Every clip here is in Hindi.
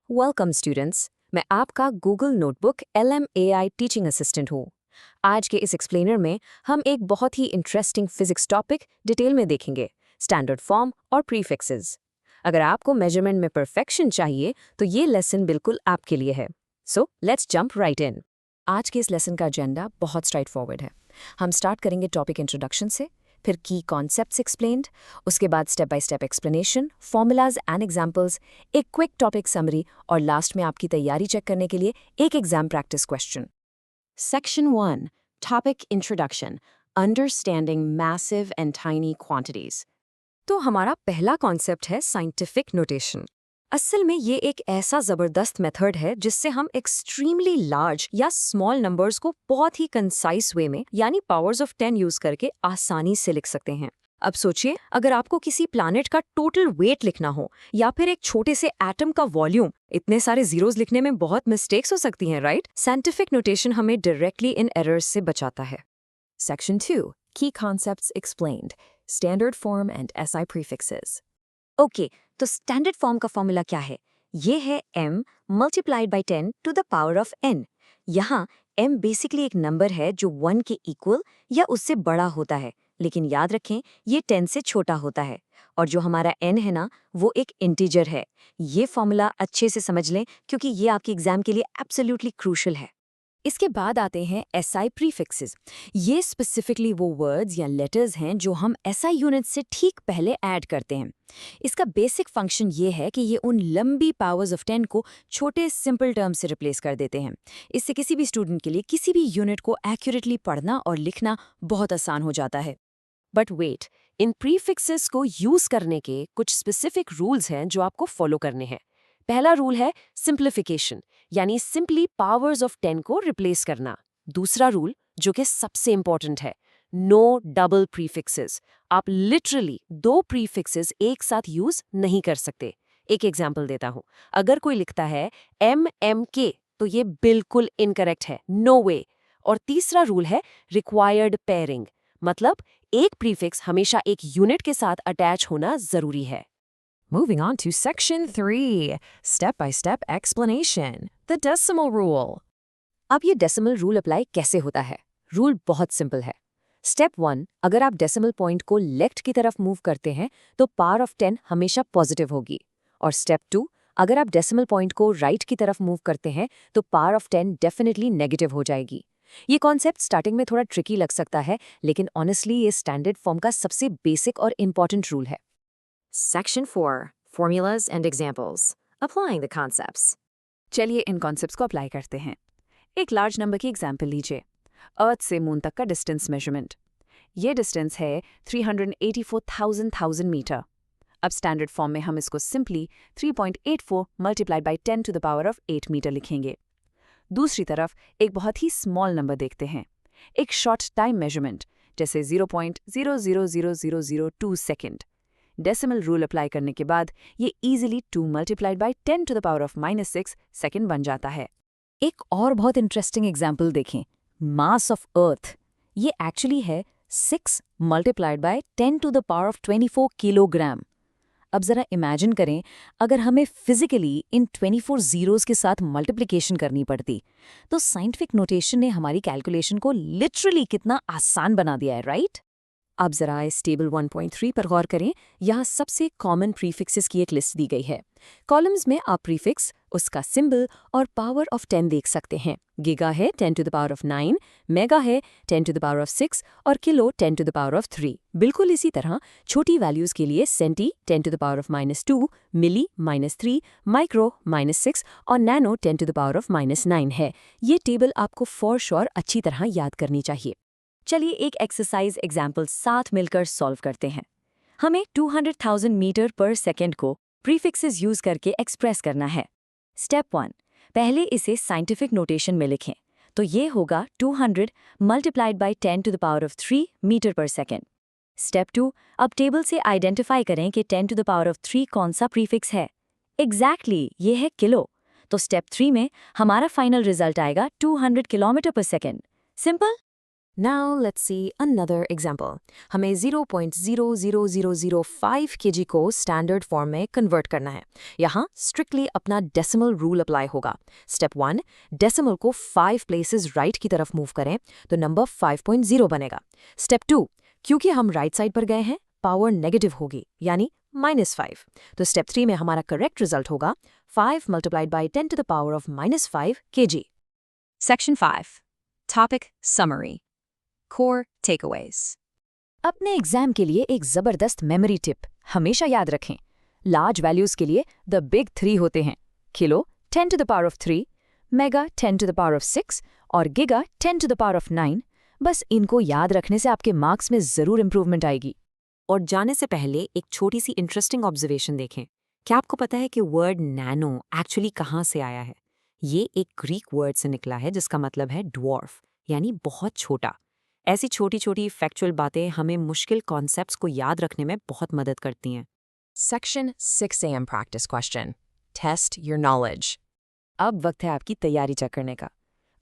Welcome students. मैं आपका Google notebook LMAI teaching assistant हूँ। आज के इस एक्सप्लेनर में हम एक बहुत ही इंटरेस्टिंग फिजिक्स टॉपिक डिटेल में देखेंगे, स्टैंडर्ड फॉर्म और प्रीफिक्सेस। अगर आपको मेजरमेंट में परफेक्शन चाहिए तो ये लेसन बिल्कुल आपके लिए है। सो लेट्स जंप राइट इन। आज के इस लेसन का एजेंडा बहुत स्ट्राइट फॉरवर्ड है। हम स्टार्ट करेंगे टॉपिक इंट्रोडक्शन से, फिर की कॉन्सेप्ट्स एक्सप्लेन्ड, उसके बाद step by step explanation, formulas and examples, एक क्विक टॉपिक समरी और लास्ट में आपकी तैयारी चेक करने के लिए एक exam practice question. Section 1, topic introduction, understanding massive and tiny quantities. तो हमारा पहला कॉन्सेप्ट है साइंटिफिक नोटेशन। असल में ये एक ऐसा जबरदस्त मेथड है जिससे हम एक्सट्रीमली लार्ज या स्मॉल नंबर्स को बहुत ही कंसाइज वे में यानी पावर्स ऑफ 10 यूज करके आसानी से लिख सकते हैं। अब सोचिए, अगर आपको किसी प्लैनेट का टोटल वेट लिखना हो या फिर एक छोटे से एटम का वॉल्यूम, इतने सारे जीरोस लिखने में बहुत मिस्टेक्स हो सकती हैं, राइट? साइंटिफिक नोटेशन हमें डायरेक्टली इन एरर्स से बचाता है। सेक्शन 2, की concepts explained, standard form and SI prefixes. Okay, तो स्टैंडर्ड फॉर्म का फॉर्मूला क्या है? ये है m multiplied by 10 to the power of n। यहाँ m बेसिकली एक नंबर है जो 1 के इक्वल या उससे बड़ा होता है, लेकिन याद रखें ये 10 से छोटा होता है। और जो हमारा n है ना, वो एक इंटीजर है। ये फॉर्मूला अच्छे से समझ लें क्योंकि ये आपके एग्जाम के लिए एब्सोल्युटली क्रूशल है। इसके बाद आते हैं SI प्रीफिक्सेस। ये स्पेसिफिकली वो वर्ड्स या लेटर्स हैं जो हम SI यूनिट से ठीक पहले ऐड करते हैं। इसका बेसिक फंक्शन ये है कि ये उन लंबी पावर्स ऑफ 10 को छोटे सिंपल टर्म से रिप्लेस कर देते हैं। इससे किसी भी स्टूडेंट के लिए किसी भी यूनिट को एक्यूरेटली पढ़ना और लिखना बहुत आसान हो जाता है। बट वेट, इन प्रीफिक्सेस को यूज करने के कुछ स्पेसिफिक रूल्स हैं जो आपको फॉलो करने हैं। पहला रूल है सिंप्लीफिकेशन, यानी सिंपली पावर्स ऑफ 10 को रिप्लेस करना। दूसरा रूल, जो कि सबसे इंपॉर्टेंट है, नो डबल प्रीफिक्सेस। आप लिटरली 2 प्रीफिक्सेस एक साथ यूज नहीं कर सकते। एक एग्जांपल देता हूं, अगर कोई लिखता है MMK तो ये बिल्कुल इनकरेक्ट है, नो वे। और तीसरा रूल है रिक्वायर्ड पेयरिंग, मतलब एक प्रीफिक्स हमेशा एक यूनिट के साथ अटैच होना जरूरी है। Moving on to Section 3, Step-by-Step Explanation, the Decimal Rule. अब ये डेसिमल रूल अप्लाई कैसे होता है? रूल बहुत सिंपल है। स्टेप 1, अगर आप डेसिमल पॉइंट को लेफ्ट की तरफ मूव करते हैं तो पावर ऑफ 10 हमेशा पॉजिटिव होगी। और स्टेप 2, अगर आप डेसिमल पॉइंट को राइट की तरफ मूव करते हैं तो पावर ऑफ 10 डेफिनेटली नेगेटिव हो जाएगी। ये कॉन्सेप्ट स्टार्टिंग में थोड़ा ट्रिकी लग सकता है, लेकिन ऑनेस्टली ये स्टैंडर्ड फॉर्म का सबसे बेसिक और इम्पॉर्टेंट रूल है। Section 4, Formulas and Examples. Applying the concepts. चलिए इन कॉन्सेप्ट्स को अप्लाई करते हैं। एक लार्ज नंबर की एग्जाम्पल लीजिए, अर्थ से मून तक का डिस्टेंस मेजरमेंट। ये डिस्टेंस है 384,000 मीटर। अब स्टैंडर्ड फॉर्म में हम इसको simply 3.84 multiplied by 10 to the power of 8 metre लिखेंगे। दूसरी तरफ एक बहुत ही स्मॉल नंबर देखते हैं, एक शॉर्ट टाइम मेजरमेंट, जैसे 0.000002 सेकेंड। डेसिमल रूल अप्लाई करने के बाद ये easily 2 multiplied by 10 to the power of -6 second बन जाता है। एक और बहुत इंटरेस्टिंग एग्जाम्पल देखें, मास ऑफ अर्थ। ये एक्चुअली है 6 multiplied by 10 to the power of 24 kilogram. अब जरा इमेजिन करें, अगर हमें फिजिकली इन 24 जीरोस के साथ मल्टीप्लिकेशन करनी पड़ती, तो साइंटिफिक नोटेशन ने हमारी कैलकुलेशन को लिटरली कितना आसान बना दिया है, राइट? अब जरा इस टेबल 1.3 पर गौर करें। यहाँ सबसे कॉमन प्रीफिक्सेस की एक लिस्ट दी गई है। कॉलम्स में आप प्रीफिक्स, उसका सिंबल और पावर ऑफ 10 देख सकते हैं। गीगा है 10 to the power of 9, mega है 10 टू द पावर ऑफ 6 और kilo 10 to the power of 3। बिल्कुल इसी तरह छोटी वैल्यूज के लिए centi 10 to the power of -2, milli -3, micro -6 और nano 10 to the power of -9 है। ये टेबल आपको फॉर श्योर अच्छी तरह याद करनी चाहिए। चलिए एक एक्सरसाइज एग्जाम्पल साथ मिलकर सॉल्व करते हैं। हमें 200,000 मीटर पर सेकेंड को प्रीफिक्सेस यूज करके एक्सप्रेस करना है। स्टेप 1, पहले इसे साइंटिफिक नोटेशन में लिखें, तो ये होगा 200 multiplied by 10 to the power of 3 metre पर सेकेंड। स्टेप 2, अब टेबल से आइडेंटिफाई करें कि 10 टू द पावर ऑफ 3 कौन सा प्रीफिक्स है। एग्जैक्टली ये है किलो। तो स्टेप 3 में हमारा फाइनल रिजल्ट आएगा 200 किलोमीटर पर second. Simple. Now let's see another example. हमें 0.00005 kg को स्टैंडर्ड फॉर्म में कन्वर्ट करना है। यहाँ स्ट्रिक्टली अपना डेसिमल रूल अप्लाई होगा। स्टेप 1, डेसिमल को 5 प्लेसेस राइट की तरफ मूव करें तो नंबर 5.0 बनेगा। स्टेप 2, क्योंकि हम राइट साइड पर गए हैं, पावर नेगेटिव होगी यानी -5। तो स्टेप 3 में हमारा करेक्ट रिजल्ट होगा 5 multiplied by 10 to the power of -5 kg. Section 5. Topic Summary. Core Takeaways. अपने एग्जाम के लिए एक जबरदस्त मेमोरी टिप हमेशा याद रखें। लार्ज वैल्यूज के लिए द बिग 3 होते हैं, kilo 10 to the power of 3, mega 10 to the power of 6 और giga 10 to the power of 9। बस इनको याद रखने से आपके मार्क्स में जरूर इंप्रूवमेंट आएगी। और जाने से पहले एक छोटी सी इंटरेस्टिंग ऑब्जर्वेशन देखें। क्या आपको पता है कि वर्ड नैनो एक्चुअली कहाँ से आया है? ये एक ग्रीक वर्ड से निकला है जिसका मतलब है ड्वार्फ यानी बहुत छोटा। ऐसी छोटी छोटी फैक्चुअल बातें हमें मुश्किल कॉन्सेप्ट्स को याद रखने में बहुत मदद करती हैं। Section 6am practice question. Test your knowledge. अब वक्त है आपकी तैयारी चेक करने का।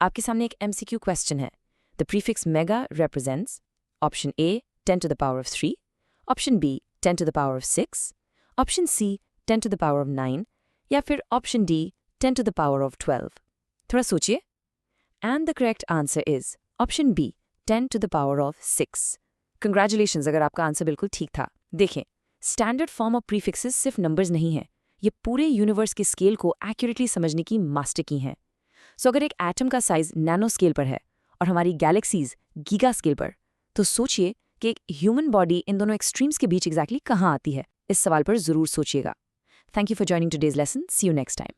आपके सामने एक MCQ क्वेश्चन है। The prefix mega represents option A 10 to the power of 3, option B 10 to the power of 6, option C 10 to the power of 9 या फिर option D 10 to the power of 12। थोड़ा सोचिए। And the correct answer is option B 10 to the power of 6। Congratulations अगर आपका आंसर बिल्कुल ठीक था। देखें, स्टैंडर्ड फॉर्म ऑफ प्रीफिक्सेस सिर्फ नंबर्स नहीं हैं, ये पूरे यूनिवर्स के स्केल को एक्यूरेटली समझने की मास्टर की हैं। सो अगर एक एटम का साइज नैनो स्केल पर है और हमारी गैलेक्सीज गीगा स्केल पर, तो सोचिए कि एक ह्यूमन बॉडी इन दोनों एक्सट्रीम्स के बीच एग्जैक्टली कहाँ आती है। इस सवाल पर जरूर सोचिएगा। Thank you for joining today's lesson. See you next time.